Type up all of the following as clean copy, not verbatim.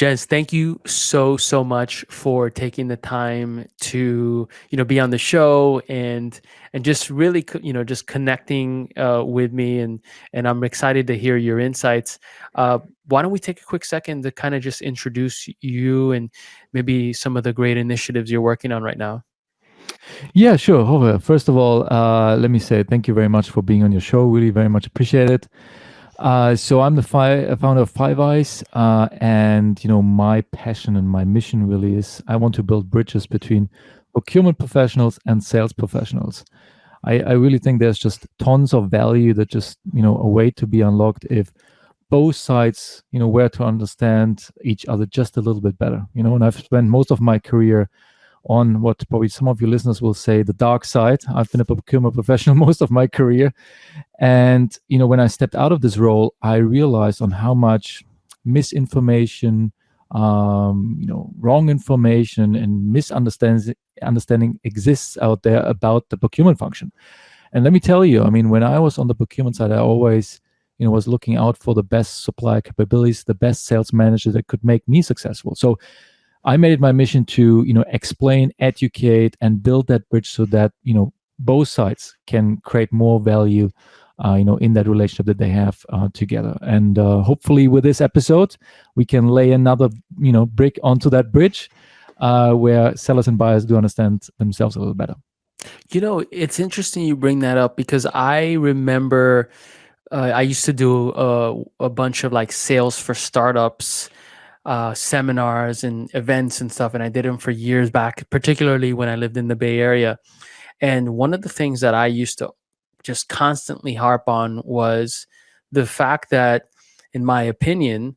Jens, thank you so much for taking the time to, be on the show and just really, just connecting with me, and I'm excited to hear your insights. Why don't we take a quick second to kind of just introduce you and maybe some of the great initiatives you're working on right now? Yeah, sure. Jorge, first of all, let me say thank you very much for being on your show. Really, very much appreciate it. So I'm the founder of FIVIS, and my passion and my mission really is I want to build bridges between procurement professionals and sales professionals. I really think there's just tons of value that just await to be unlocked if both sides were to understand each other just a little bit better. And I've spent most of my career on what probably some of your listeners will say the dark side. I've been a procurement professional most of my career. And, when I stepped out of this role, I realized on how much misinformation, wrong information and misunderstanding exists out there about the procurement function. And let me tell you, I mean, when I was on the procurement side, I always, was looking out for the best supply capabilities, the best sales manager that could make me successful. So I made it my mission to, explain, educate, and build that bridge so that, both sides can create more value, in that relationship that they have together. And hopefully with this episode, we can lay another, brick onto that bridge where sellers and buyers do understand themselves a little better. It's interesting you bring that up because I remember I used to do a bunch of like sales for startups seminars and events and stuff, and I did them for years back, particularly when I lived in the Bay Area. And one of the things that I used to just constantly harp on was the fact that, in my opinion,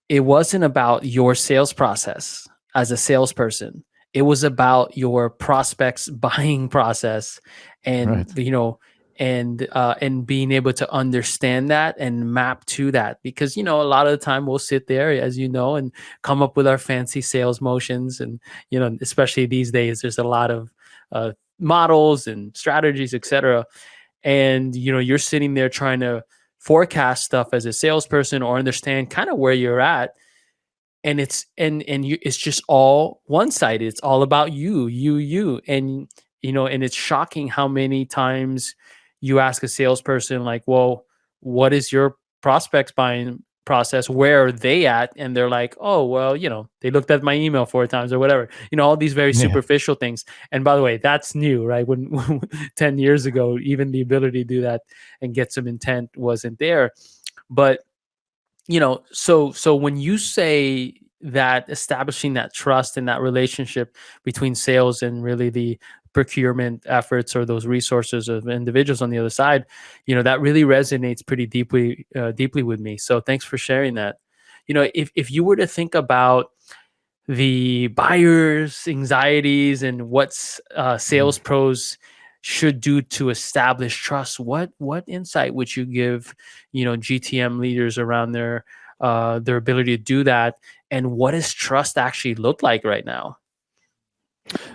it wasn't about your sales process as a salesperson. It was about your prospect's buying process, and Right. and being able to understand that and map to that, because a lot of the time we'll sit there, as and come up with our fancy sales motions, and especially these days there's a lot of models and strategies, etc. And you're sitting there trying to forecast stuff as a salesperson or understand kind of where you're at, and it's just all one-sided. It's all about you, and it's shocking how many times you ask a salesperson like, well, what is your prospects buying process, where are they at, and they're like, oh well, they looked at my email 4 times or whatever, all these very Yeah. superficial things. And by the way, that's new, right? When 10 years ago, even the ability to do that and get some intent wasn't there. But so when you say that establishing that trust and that relationship between sales and really the procurement efforts or those resources of individuals on the other side, that really resonates pretty deeply with me. So thanks for sharing that. If you were to think about the buyers' anxieties and what's sales pros should do to establish trust, what insight would you give GTM leaders around their ability to do that, and what does trust actually look like right now?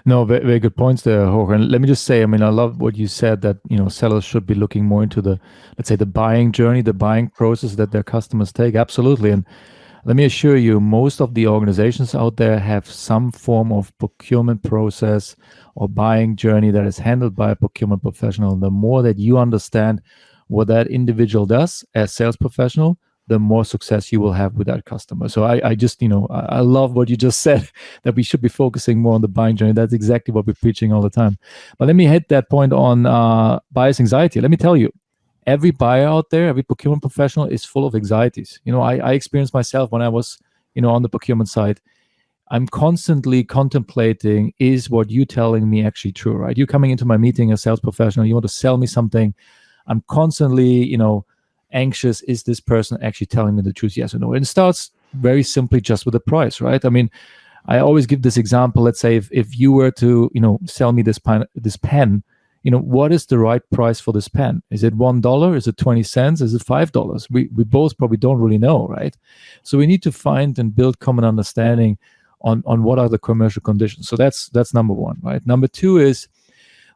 No, very, very good points there, Jorge. And let me just say, I mean, I love what you said that, sellers should be looking more into the, let's say, the buying journey, the buying process that their customers take. Absolutely. And let me assure you, most of the organizations out there have some form of procurement process or buying journey that is handled by a procurement professional. And the more that you understand what that individual does as sales professional, the more success you will have with that customer. So I just, I love what you just said, that we should be focusing more on the buying journey. That's exactly what we're preaching all the time. But let me hit that point on buyer's anxiety. Let me tell you, every buyer out there, every procurement professional is full of anxieties. I experienced myself when I was, on the procurement side. I'm constantly contemplating, is what you telling me actually true, right? You coming into my meeting as a sales professional, you want to sell me something. I'm constantly, anxious, is this person actually telling me the truth, yes or no? And it starts very simply just with the price, right? I mean, I always give this example. Let's say if you were to sell me this pen, what is the right price for this pen? Is it $1? Is it 20 cents? Is it $5? We both probably don't really know, right? So we need to find and build common understanding on what are the commercial conditions. So that's number one, right? Number two is,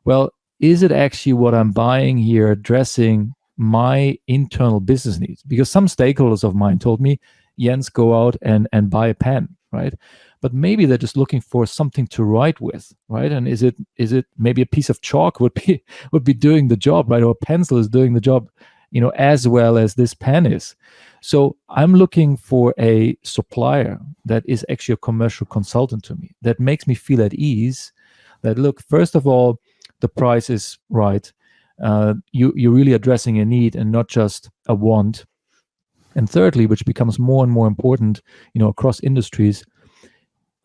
well, is it actually what I'm buying here addressing my internal business needs? Because some stakeholders of mine told me, Jens, go out and buy a pen. right? But maybe they're just looking for something to write with, right? And is it maybe a piece of chalk would be would be doing the job, right? Or a pencil is doing the job, as well as this pen is. So I'm looking for a supplier that is actually a commercial consultant to me, that makes me feel at ease. That, look, first of all, the price is right. You're really addressing a need and not just a want. And thirdly, which becomes more and more important, across industries,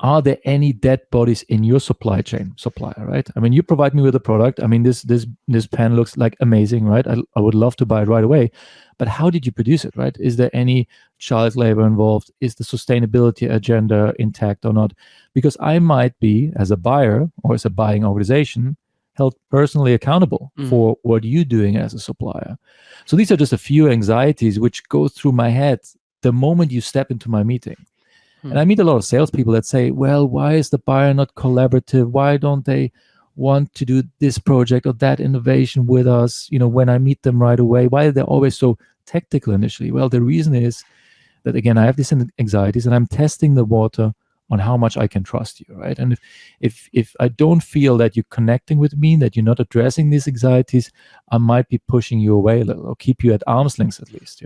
are there any dead bodies in your supply chain, supplier, right? I mean, you provide me with a product. I mean, this pen looks like amazing, right? I would love to buy it right away. But how did you produce it, right? Is there any child labor involved? Is the sustainability agenda intact or not? Because I might be, as a buyer or as a buying organization, held personally accountable for what you're doing as a supplier. So these are just a few anxieties which go through my head the moment you step into my meeting. And I meet a lot of salespeople that say, well, why is the buyer not collaborative? Why don't they want to do this project or that innovation with us? When I meet them right away, why are they always so tactical initially? Well, the reason is that, again, I have these anxieties and I'm testing the water on how much I can trust you, right? And if I don't feel that you're connecting with me, that you're not addressing these anxieties, I might be pushing you away a little, or keep you at arm's length at least,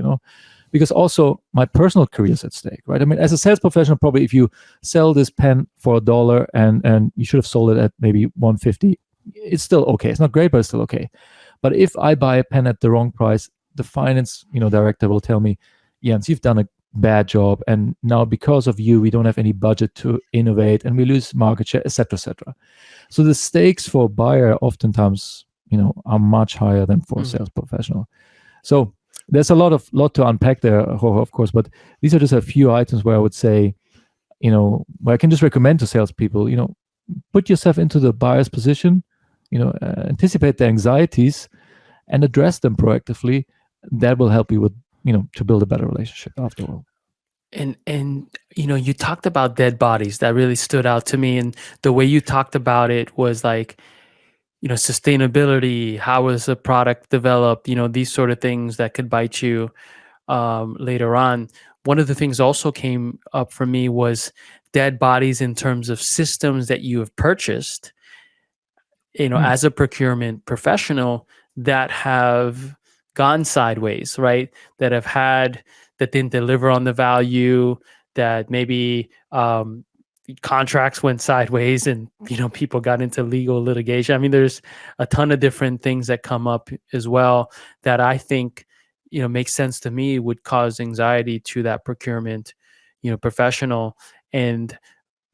because also my personal career is at stake, right? I mean, as a sales professional, probably if you sell this pen for $1 and you should have sold it at maybe 150, it's still okay. It's not great, but it's still okay. But if I buy a pen at the wrong price, the finance director will tell me, Jens, you've done a bad job, and now because of you, we don't have any budget to innovate, and we lose market share, etc., etc. So the stakes for a buyer oftentimes, are much higher than for a sales professional. So there's a lot to unpack there, of course, but these are just a few items where I would say, where I can just recommend to salespeople, put yourself into the buyer's position, anticipate the anxieties and address them proactively. That will help you with, to build a better relationship after all. And you talked about dead bodies. That really stood out to me. And the way you talked about it was like, sustainability, how was the product developed, these sort of things that could bite you later on. One of the things also came up for me was dead bodies in terms of systems that you have purchased, as a procurement professional, that have gone sideways, right? That didn't deliver on the value, that maybe contracts went sideways and people got into legal litigation. I mean, there's a ton of different things that come up as well that I think makes sense to me, would cause anxiety to that procurement professional, and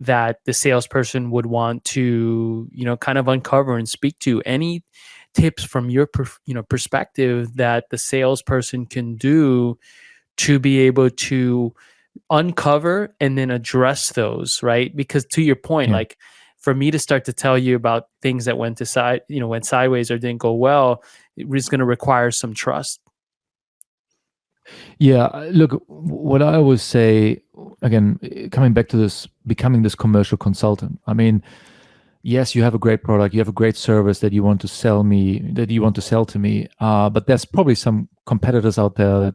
that the salesperson would want to kind of uncover and speak to. Any tips from your perspective that the salesperson can do to be able to uncover and then address those, right? Because to your point, like, for me to start to tell you about things that went sideways or didn't go well, it was going to require some trust. Yeah, look, what I always say, again, coming back to this, becoming this commercial consultant. I mean, yes, you have a great product, you have a great service that you want to sell to me, but there's probably some competitors out there that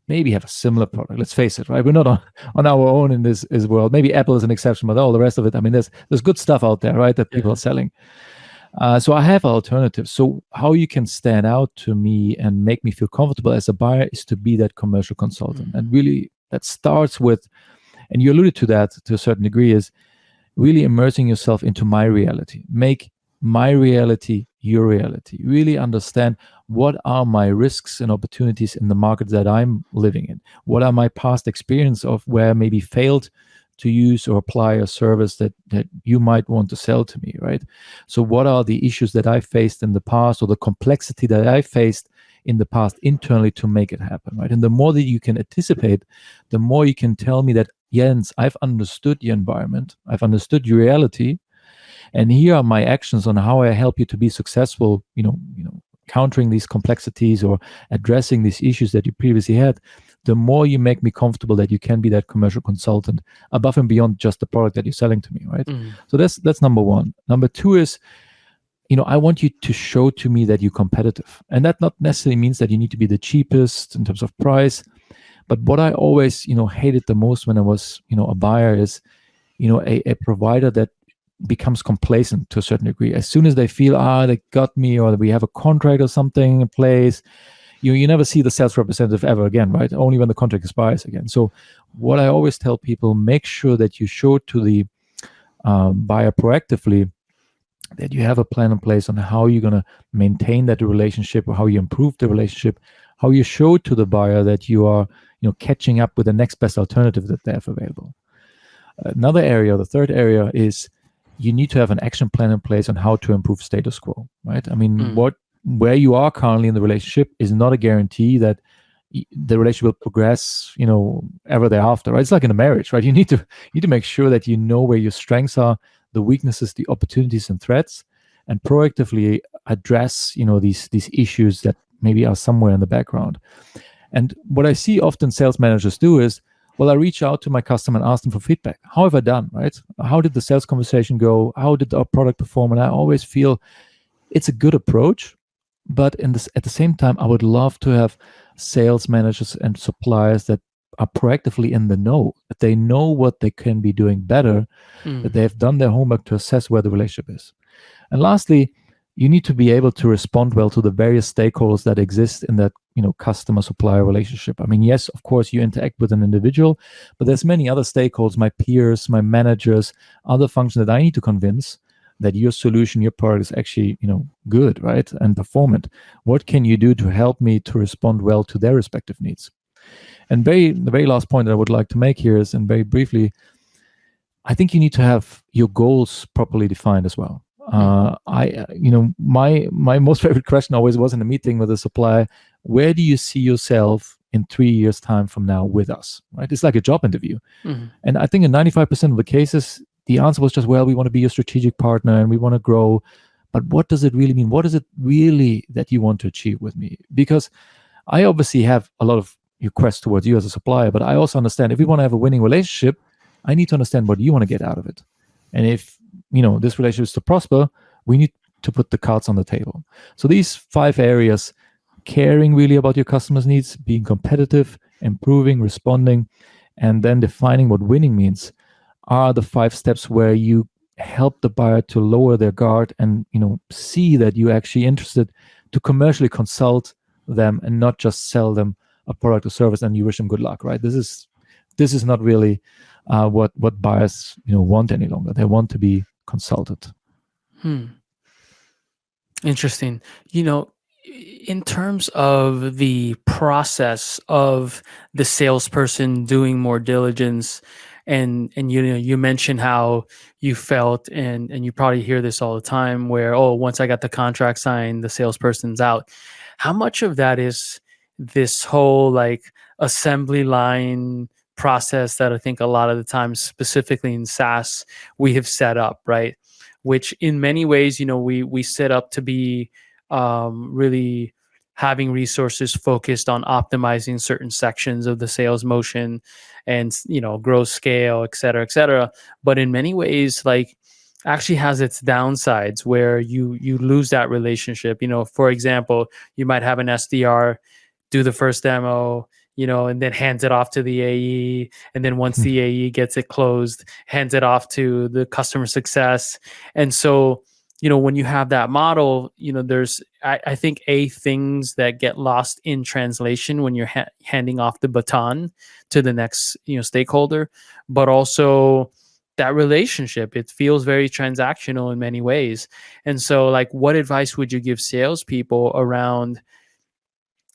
maybe have a similar product. Let's face it, right? We're not on our own in this world. Maybe Apple is an exception, but all the rest of it, I mean, there's good stuff out there, right, that people are selling. So I have alternatives. So how you can stand out to me and make me feel comfortable as a buyer is to be that commercial consultant. And really, that starts with, and you alluded to that to a certain degree, is really immersing yourself into my reality. Make my reality your reality. Really understand what are my risks and opportunities in the market that I'm living in. What are my past experience of where I maybe failed to use or apply a service that you might want to sell to me, right? So what are the issues that I faced in the past, or the complexity that I faced in the past internally to make it happen, right? And the more that you can anticipate, the more you can tell me that, Jens, I've understood your environment, I've understood your reality, and here are my actions on how I help you to be successful, countering these complexities or addressing these issues that you previously had. The more you make me comfortable that you can be that commercial consultant above and beyond just the product that you're selling to me, right? So that's number one. Number two is, I want you to show to me that you're competitive. And that not necessarily means that you need to be the cheapest in terms of price. But what I always, hated the most when I was, a buyer is a provider that becomes complacent to a certain degree. As soon as they feel, they got me, or we have a contract or something in place, you never see the sales representative ever again, right? Only when the contract expires again. So what I always tell people, make sure that you show to the buyer proactively that you have a plan in place on how you're going to maintain that relationship, or how you improve the relationship, how you show to the buyer that you are catching up with the next best alternative that they have available. Another area, the third area, is you need to have an action plan in place on how to improve status quo, right? I mean, where you are currently in the relationship is not a guarantee that the relationship will progress, ever thereafter, right? It's like in a marriage, right? You need to make sure that you know where your strengths are, the weaknesses, the opportunities and threats, and proactively address, these issues that maybe are somewhere in the background. And what I see often sales managers do is, well, I reach out to my customer and ask them for feedback. How have I done, right? How did the sales conversation go? How did our product perform? And I always feel it's a good approach, but at the same time, I would love to have sales managers and suppliers that are proactively in the know, that they know what they can be doing better, that they have done their homework to assess where the relationship is. And lastly, you need to be able to respond well to the various stakeholders that exist in that customer supplier relationship. I mean, yes, of course, you interact with an individual, but there's many other stakeholders, my peers, my managers, other functions that I need to convince that your solution, your product is actually good, right, and performant. What can you do to help me to respond well to their respective needs? And the very last point that I would like to make here is, and very briefly, I think you need to have your goals properly defined as well. My most favorite question always was in a meeting with a supplier: where do you see yourself in 3 years' time from now with us? Right? It's like a job interview, and I think in 95% of the cases, the answer was just, well, we want to be a strategic partner and we want to grow. But what does it really mean? What is it really that you want to achieve with me? Because I obviously have a lot of requests towards you as a supplier, but I also understand if we want to have a winning relationship, I need to understand what you want to get out of it. And if this relationship is to prosper, we need to put the cards on the table. So these 5 areas: caring really about your customers' needs, being competitive, improving, responding, and then defining what winning means, are the 5 steps where you help the buyer to lower their guard and see that you're actually interested to commercially consult them and not just sell them a product or service and you wish them good luck, right? This is not really what buyers want any longer. They want to be consulted. Interesting. In terms of the process of the salesperson doing more diligence, and you mentioned how you felt, and you probably hear this all the time, where, once I got the contract signed, the salesperson's out. How much of that is this whole like assembly line process that I think a lot of the times, specifically in SaaS, we have set up, right? Which in many ways, we set up to be really having resources focused on optimizing certain sections of the sales motion and, growth scale, et cetera, et cetera. But in many ways, like, actually has its downsides where you lose that relationship. For example, you might have an SDR do the first demo, and then hands it off to the AE. And then once the AE gets it closed, hands it off to the customer success. And so, when you have that model, there's, I think, things that get lost in translation when you're handing off the baton to the next, stakeholder, but also that relationship, it feels very transactional in many ways. And so, like, what advice would you give salespeople around,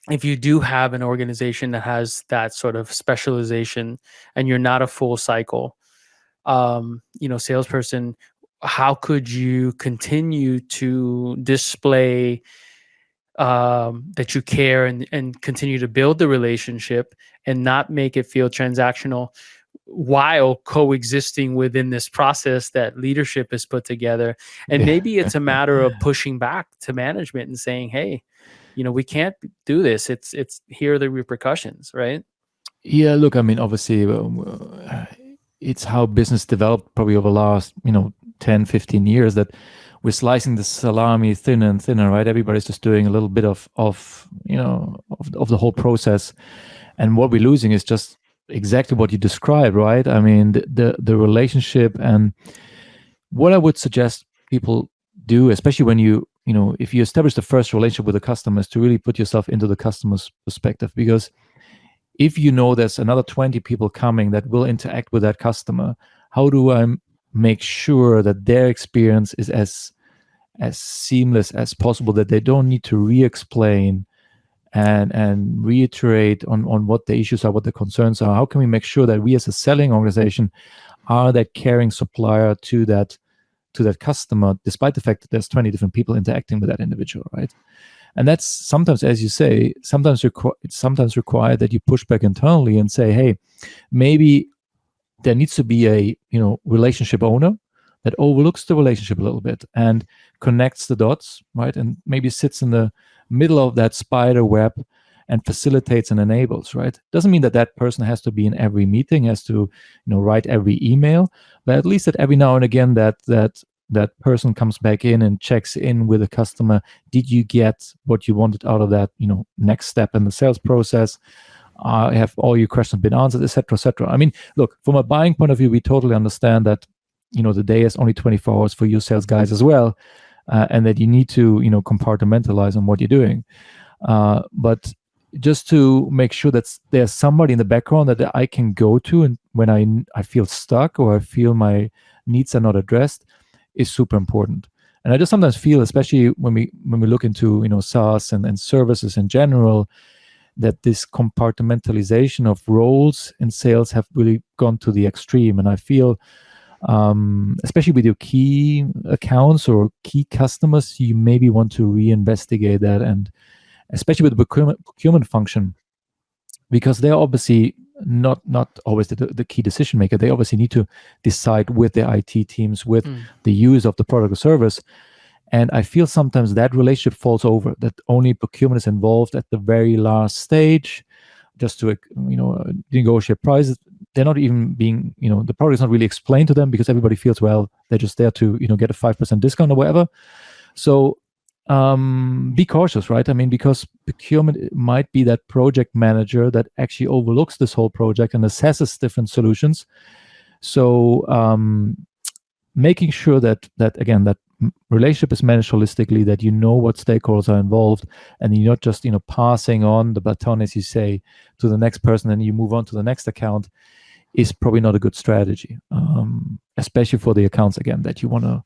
if you do have an organization that has that sort of specialization and you're not a full cycle, salesperson, how could you continue to display that you care and continue to build the relationship and not make it feel transactional, while coexisting within this process that leadership has put together? And maybe it's a matter of pushing back to management and saying, hey, we can't do this. It's here are the repercussions, right? Yeah, look, I mean, obviously, it's how business developed probably over the last, 10, 15 years, that we're slicing the salami thinner and thinner, right? Everybody's just doing a little bit of the whole process. And what we're losing is just exactly what you described, right? I mean, the relationship, and what I would suggest people do, especially when if you establish the first relationship with the customer, is to really put yourself into the customer's perspective. Because if you know there's another 20 people coming that will interact with that customer, how do I make sure that their experience is as seamless as possible, that they don't need to re-explain and reiterate on what the issues are, what the concerns are? How can we make sure that we as a selling organization are that caring supplier to that customer, despite the fact that there's 20 different people interacting with that individual, right? And that's sometimes, as you say, it's sometimes required that you push back internally and say, hey, maybe there needs to be a relationship owner that overlooks the relationship a little bit and connects the dots, right? And maybe sits in the middle of that spider web and facilitates and enables, right? Doesn't mean that that person has to be in every meeting, has to write every email, but at least that every now and again that person comes back in and checks in with the customer. Did you get what you wanted out of that next step in the sales process? Have all your questions been answered, etc., etc.? I mean, look, from a buying point of view, we totally understand that the day is only 24 hours for you sales guys as well, and that you need to compartmentalize on what you're doing. But just to make sure that there's somebody in the background that I can go to, and when I feel stuck or I feel my needs are not addressed, is super important. And I just sometimes feel, especially when we look into SaaS and services in general, that this compartmentalization of roles in sales have really gone to the extreme. And I feel, especially with your key accounts or key customers, you maybe want to reinvestigate that, and especially with the procurement function, because they're obviously not always the key decision maker. They obviously need to decide with their IT teams, with the use of the product or service. And I feel sometimes that relationship falls over, that only procurement is involved at the very last stage, just to negotiate prices. They're not even being, the product is not really explained to them, because everybody feels, well, they're just there to get a 5% discount or whatever. So be cautious, right? I mean, because procurement might be that project manager that actually overlooks this whole project and assesses different solutions. So making sure that again, that relationship is managed holistically, that what stakeholders are involved, and you're not just passing on the baton, as you say, to the next person and you move on to the next account, is probably not a good strategy, especially for the accounts, again, that you want to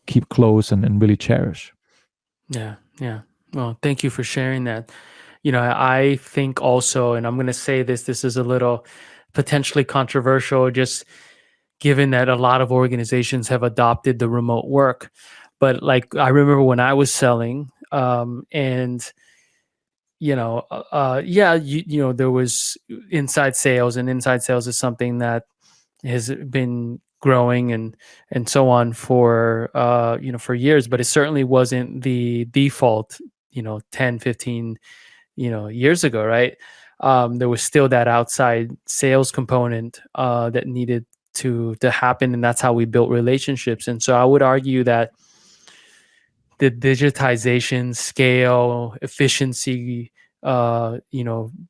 keep close and really cherish. Yeah. Well, thank you for sharing that. I think also, and I'm going to say this is a little potentially controversial, just given that a lot of organizations have adopted the remote work. But like, I remember when I was selling, and there was inside sales, and inside sales is something that has been growing and so on for for years, but it certainly wasn't the default 10, 15 years ago, right? There was still that outside sales component that needed to happen, and that's how we built relationships. And so I would argue that the digitization, scale, efficiency,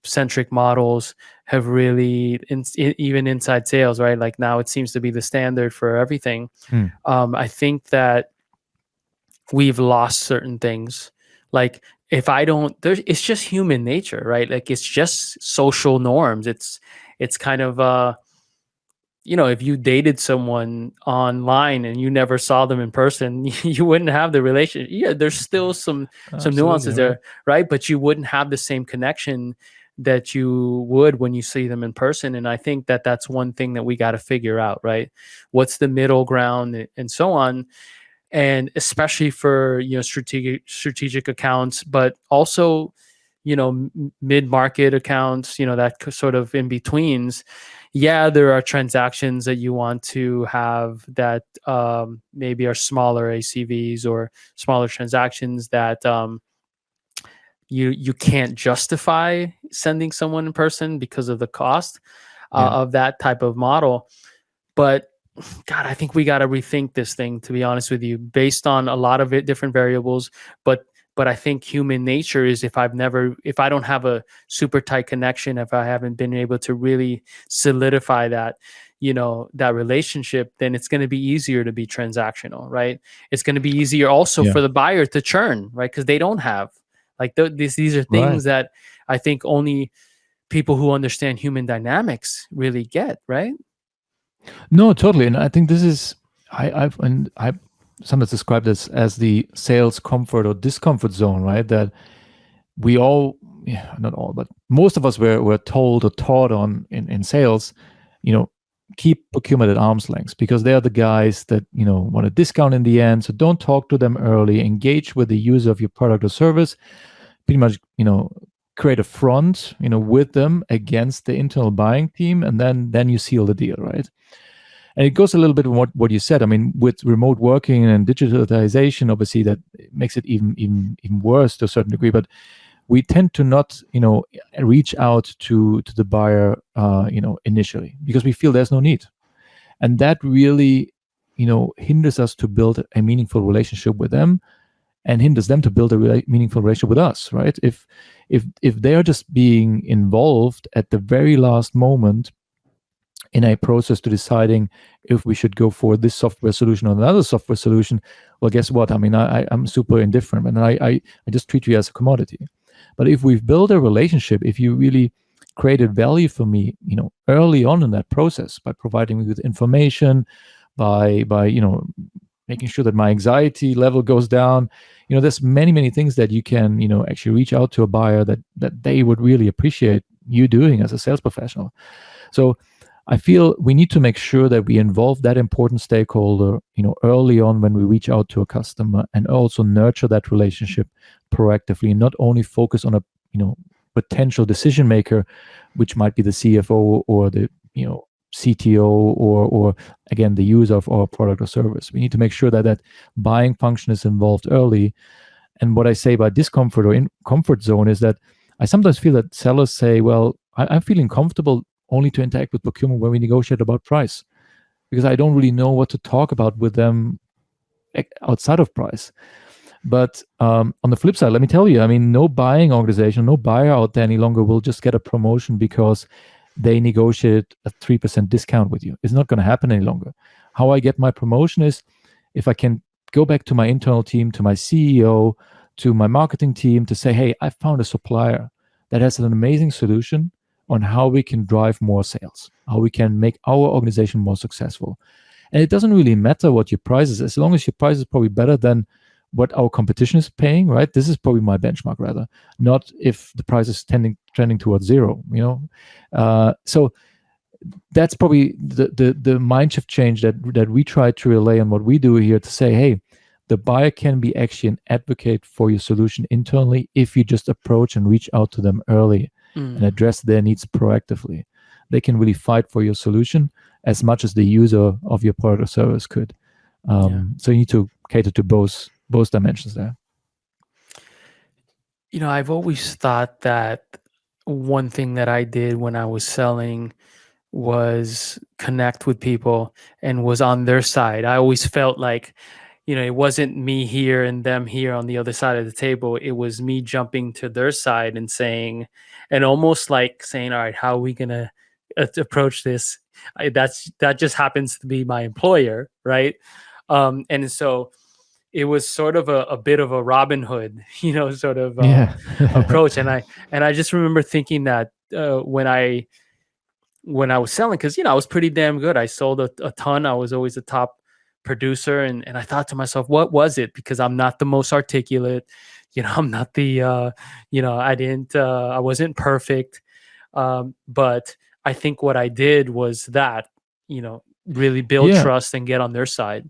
centric models have really, even inside sales, right? Like now it seems to be the standard for everything. I think that we've lost certain things. Like if I don't, it's just human nature, right? Like it's just social norms. It's kind of, if you dated someone online and you never saw them in person, you wouldn't have the relationship. Yeah, there's still some nuances there, right? But you wouldn't have the same connection that you would when you see them in person. And I think that that's one thing that we got to figure out, right? What's the middle ground and so on. And especially for strategic accounts, but also mid-market accounts, that sort of in betweens. Yeah, there are transactions that you want to have that maybe are smaller ACVs or smaller transactions that you can't justify sending someone in person because of the cost of that type of model. But God, I think we got to rethink this thing, to be honest with you, based on a lot of different variables. But But I think human nature is, if I don't have a super tight connection, if I haven't been able to really solidify that, that relationship, then it's going to be easier to be transactional, right? It's going to be easier also Yeah. for the buyer to churn, right? Because they don't have, like, these are Right. things that I think only people who understand human dynamics really get, right? No, totally. And I think this is I sometimes describe this as the sales comfort or discomfort zone, right? That we all, yeah, not all, but most of us were told or taught on in sales, you know, keep procurement at arm's length because they are the guys that, want a discount in the end. So don't talk to them early, engage with the user of your product or service, pretty much, create a front, with them against the internal buying team, and then you seal the deal, right? And it goes a little bit with what you said. I mean, with remote working and digitalization, obviously that makes it even worse to a certain degree. But we tend to not, reach out to the buyer, initially because we feel there's no need, and that really, hinders us to build a meaningful relationship with them, and hinders them to build a meaningful relationship with us, right? If they are just being involved at the very last moment in a process to deciding if we should go for this software solution or another software solution, well, guess what? I mean, I'm super indifferent, and I just treat you as a commodity. But if we've built a relationship, if you really created value for me, early on in that process by providing me with information, by making sure that my anxiety level goes down, there's many things that you can, actually reach out to a buyer that they would really appreciate you doing as a sales professional. So I feel we need to make sure that we involve that important stakeholder, early on when we reach out to a customer, and also nurture that relationship proactively, and not only focus on a, potential decision maker, which might be the CFO or the, CTO, or again, the user of our product or service. We need to make sure that that buying function is involved early. And what I say by discomfort or in comfort zone is that I sometimes feel that sellers say, well, I'm feeling comfortable only to interact with procurement when we negotiate about price, because I don't really know what to talk about with them outside of price. But on the flip side, let me tell you, I mean, no buying organization, no buyer out there any longer will just get a promotion because they negotiate a 3% discount with you. It's not going to happen any longer. How I get my promotion is if I can go back to my internal team, to my CEO, to my marketing team to say, hey, I found a supplier that has an amazing solution on how we can drive more sales, how we can make our organization more successful. And it doesn't really matter what your price is, as long as your price is probably better than what our competition is paying, right? This is probably my benchmark, rather, not if the price is trending towards zero, So that's probably the mind shift change that we try to relay on what we do here, to say, hey, the buyer can be actually an advocate for your solution internally if you just approach and reach out to them early and address their needs proactively. They can really fight for your solution as much as the user of your product or service could. So you need to cater to both dimensions there. I've always thought that one thing that I did when I was selling was connect with people and was on their side. I always felt like, it wasn't me here and them here on the other side of the table. It was me jumping to their side and saying, and almost like saying, all right, how are we going to approach this? That just happens to be my employer, right? And so it was sort of a bit of a Robin Hood, sort of approach. And I just remember thinking that when I was selling, because I was pretty damn good. I sold a ton. I was always a top producer, and I thought to myself, what was it? Because I'm not the most articulate, I'm not the I wasn't perfect, but I think what I did was that, really build trust and get on their side.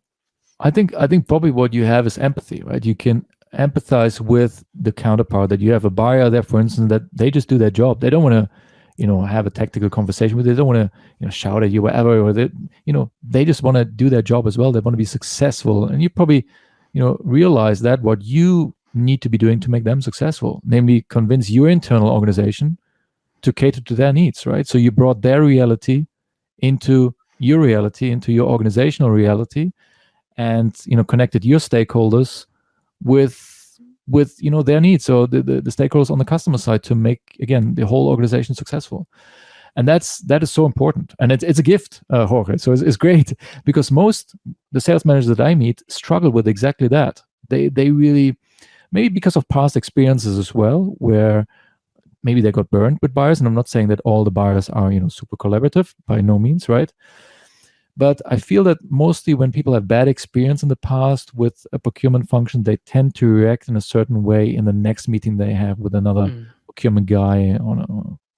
I think probably what you have is empathy, right? You can empathize with the counterpart, that you have a buyer there, for instance, that they just do their job. They don't want to, have a tactical conversation with you. They don't want to, shout at you, whatever, or they just want to do their job as well. They want to be successful. And you probably, realize that what you need to be doing to make them successful, namely convince your internal organization to cater to their needs, right? So you brought their reality into your reality, into your organizational reality, and connected your stakeholders with with their needs, or the stakeholders on the customer side, to make, again, the whole organization successful. And that is so important, and it's a gift, Jorge. So it's great, because most the sales managers that I meet struggle with exactly that. They really, maybe because of past experiences as well, where maybe they got burned with buyers. And I'm not saying that all the buyers are super collaborative, by no means, right? But I feel that mostly when people have bad experience in the past with a procurement function, they tend to react in a certain way in the next meeting they have with another Mm. procurement guy,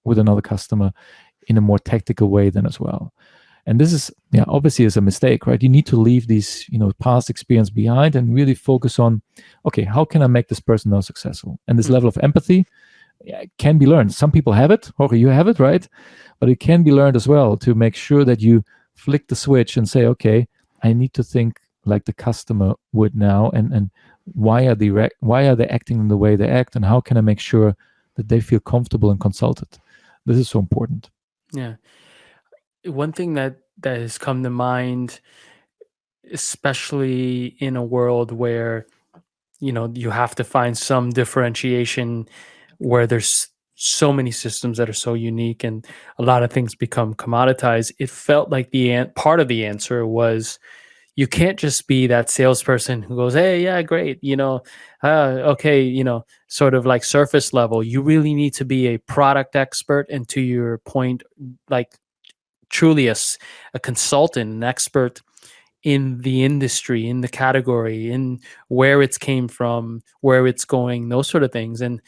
with another customer, in a more tactical way then as well. And this is, obviously, is a mistake, right? You need to leave these past experience behind and really focus on, okay, how can I make this person now successful? And this level of empathy, can be learned. Some people have it, or you have it, right? But it can be learned as well, to make sure that you flick the switch and say, okay, I need to think like the customer would now, and why are they acting in the way they act, and how can I make sure that they feel comfortable and consulted? This is so important. Yeah. One thing that has come to mind, especially in a world where you have to find some differentiation, where there's so many systems that are so unique and a lot of things become commoditized. It felt like part of the answer was, you can't just be that salesperson who goes, hey, yeah, great, okay, sort of like surface level. You really need to be a product expert, and to your point, like truly a consultant, an expert in the industry, in the category, in where it's came from, where it's going, those sort of things. And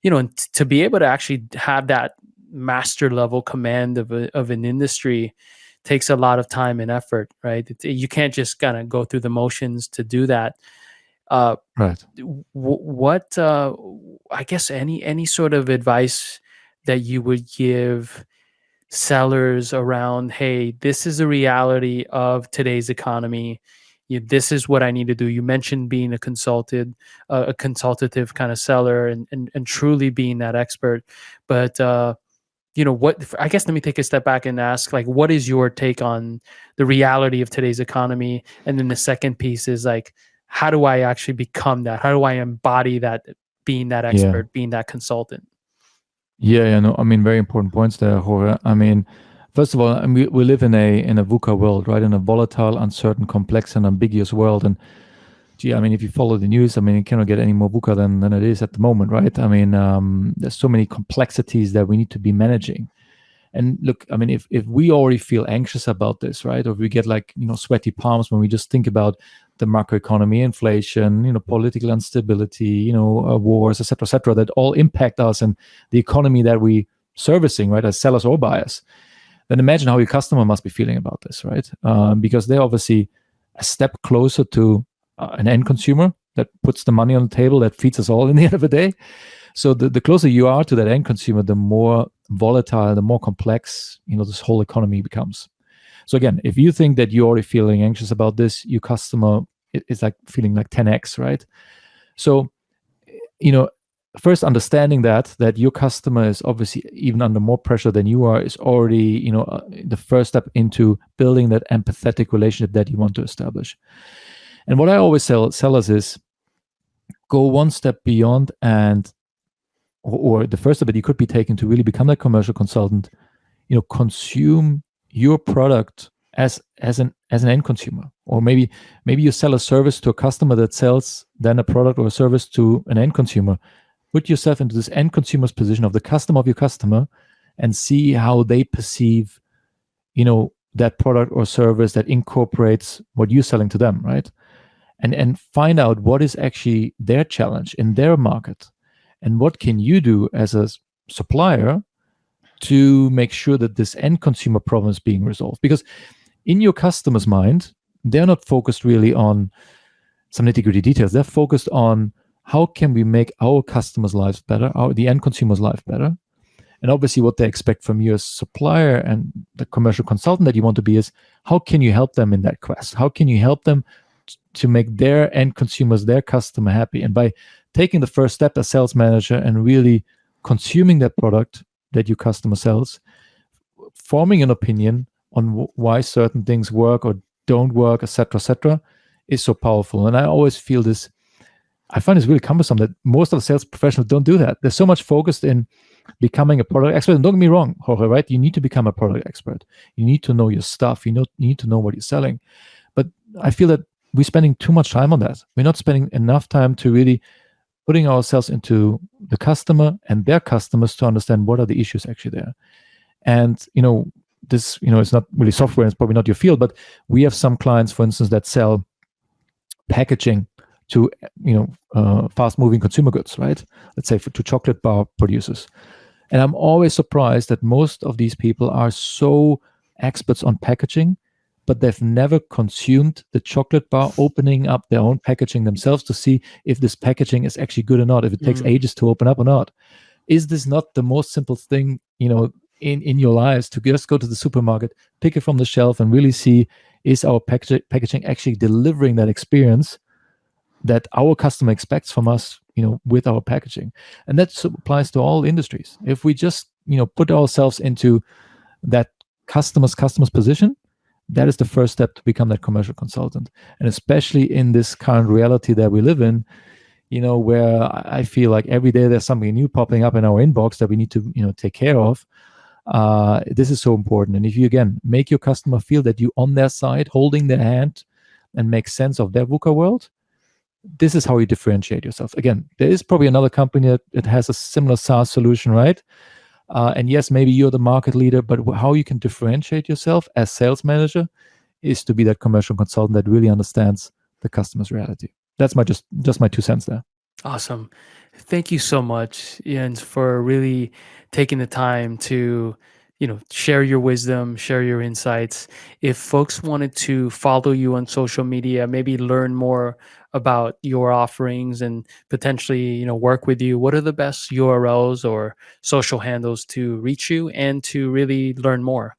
and to be able to actually have that master level command of an industry takes a lot of time and effort, right? You can't just kind of go through the motions to do that. Uh, Right. what I guess any sort of advice that you would give sellers around, hey, this is a reality of today's economy. This is what I need to do. You mentioned being a consultative kind of seller, and truly being that expert. But what, I guess, let me take a step back and ask, like, what is your take on the reality of today's economy? And then the second piece is like, how do I actually become that? How do I embody that, being that Yeah. expert, being that consultant? Yeah, no, I mean, very important points there, Jorge. I mean, first of all, I mean, we live in a VUCA world, right? In a volatile, uncertain, complex, and ambiguous world. And gee, I mean, if you follow the news, I mean, it cannot get any more VUCA than it is at the moment, right? I mean, there's so many complexities that we need to be managing. And look, I mean, if we already feel anxious about this, right, or if we get like sweaty palms when we just think about the macroeconomy, inflation, political instability, wars, etc., that all impact us and the economy that we servicing, right, as sellers or buyers, then imagine how your customer must be feeling about this, right? Because they're obviously a step closer to an end consumer that puts the money on the table, that feeds us all in the end of the day. So the closer you are to that end consumer, the more volatile, the more complex, this whole economy becomes. So again, if you think that you're already feeling anxious about this, your customer is like feeling like 10x, right? So, first understanding that your customer is obviously even under more pressure than you are is already, the first step into building that empathetic relationship that you want to establish. And what I always tell sellers is, go one step beyond, and or the first step that you could be taking to really become that commercial consultant, consume your product as an end consumer. Or maybe you sell a service to a customer that sells then a product or a service to an end consumer. Put yourself into this end consumer's position, of the customer of your customer, and see how they perceive that product or service that incorporates what you're selling to them, right? And find out what is actually their challenge in their market, and what can you do as a supplier to make sure that this end consumer problem is being resolved. Because in your customer's mind, they're not focused really on some nitty-gritty details. They're focused on, how can we make our customers' lives better, the end consumer's life better. And obviously what they expect from you as supplier and the commercial consultant that you want to be is, how can you help them in that quest? How can you help them to make their end consumers, their customer, happy? And by taking the first step as sales manager and really consuming that product that your customer sells, forming an opinion on why certain things work or don't work, etc., is so powerful. And I always feel this, I find it's really cumbersome that most of the sales professionals don't do that. They're so much focused in becoming a product expert. And don't get me wrong, Jorge, right? You need to become a product expert. You need to know your stuff. You need to know what you're selling. But I feel that we're spending too much time on that. We're not spending enough time to really putting ourselves into the customer and their customers to understand what are the issues actually there. And, this, it's not really software, it's probably not your field, but we have some clients, for instance, that sell packaging to, fast moving consumer goods, right? Let's say to chocolate bar producers. And I'm always surprised that most of these people are so experts on packaging, but they've never consumed the chocolate bar, opening up their own packaging themselves to see if this packaging is actually good or not, if it takes ages to open up or not. Is this not the most simple thing, in your lives, to just go to the supermarket, pick it from the shelf, and really see, is our packaging actually delivering that experience that our customer expects from us, with our packaging? And that applies to all industries. If we just, put ourselves into that customer's position, that is the first step to become that commercial consultant. And especially in this current reality that we live in, where I feel like every day there's something new popping up in our inbox that we need to, take care of. This is so important. And if you, again, make your customer feel that you're on their side, holding their hand, and make sense of their VUCA world, this is how you differentiate yourself. Again, there is probably another company that has a similar SaaS solution, right? And yes, maybe you're the market leader, but how you can differentiate yourself as sales manager is to be that commercial consultant that really understands the customer's reality. That's just my 2 cents there. Awesome. Thank you so much, Jens, for really taking the time to, share your wisdom, share your insights. If folks wanted to follow you on social media, maybe learn more about your offerings and potentially, work with you, what are the best URLs or social handles to reach you and to really learn more?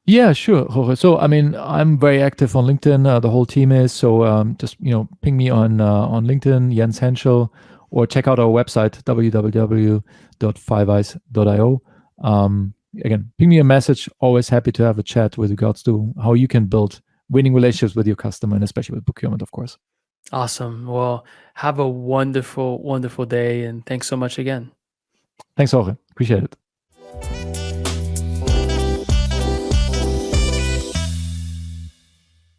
Yeah, sure, Jorge. So, I mean, I'm very active on LinkedIn. The whole team is. So, just ping me on LinkedIn, Jens Hentschel, or check out our website www.fivis.io. Again, ping me a message. Always happy to have a chat with regards to how you can build winning relationships with your customer, and especially with procurement, of course. Awesome. Well, have a wonderful, wonderful day, and thanks so much again. Thanks, Jorge. Appreciate it.